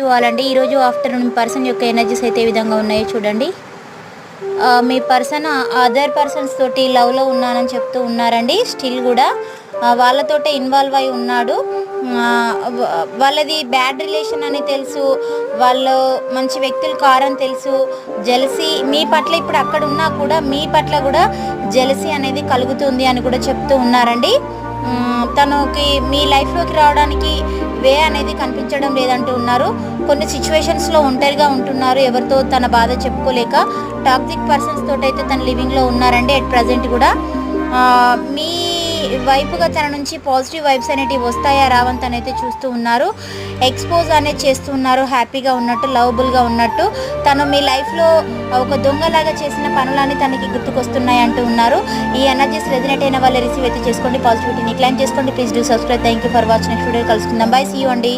To all అండి. ఈరోజు afternoon person యొక్క ఎనర్జీస్ అయితే ఏ విధంగా ఉన్నాయో చూడండి. మీ పర్సన్ అదర్ పర్సన్స్ తోటి లవ్లో ఉన్నానని చెప్తూ ఉన్నారండి. స్టిల్ కూడా వాళ్ళతోటే ఇన్వాల్వ్ అయి ఉన్నాడు. వాళ్ళది బ్యాడ్ రిలేషన్ అని తెలుసు, వాళ్ళు మంచి వ్యక్తులు కారని తెలుసు. జెలసీ మీ పట్ల ఇప్పుడు అక్కడ ఉన్నా కూడా మీ పట్ల కూడా జెలసీ అనేది కలుగుతుంది అని కూడా చెప్తూ ఉన్నారండి. తనకి మీ లైఫ్లోకి రావడానికి వే అనేది కనిపించడం లేదంటూ ఉన్నారు. కొన్ని సిచ్యువేషన్స్లో ఒంటరిగా ఉంటున్నారు, ఎవరితో తన బాధ చెప్పుకోలేక. టాక్సిక్ పర్సన్స్ తోటైతే తన లివింగ్లో ఉన్నారండి అట్ ప్రజెంట్ కూడా. మీ వైపుగా తన నుంచి పాజిటివ్ వైబ్స్ అనేటివి వస్తాయా రావంత్ అని అయితే చూస్తూ ఉన్నారు. ఎక్స్పోజ్ అనేది చేస్తూ ఉన్నారు, హ్యాపీగా ఉన్నట్టు, లవబుల్గా ఉన్నట్టు. తను మీ లైఫ్లో ఒక దొంగలాగా చేసిన పనులన్నీ తనకి గుర్తుకొస్తున్నాయి అంటూ ఉన్నారు. ఈ ఎనర్జీస్ రెజినేట్ అయిన వాళ్ళు రిసీవ్ అయితే చేసుకోండి, పాజిటివిటీని క్లైమ్ చేసుకోండి. Please do subscribe. Thank you for watching. Next video కలుసుకుందాం. బై, సీ యూ అండి.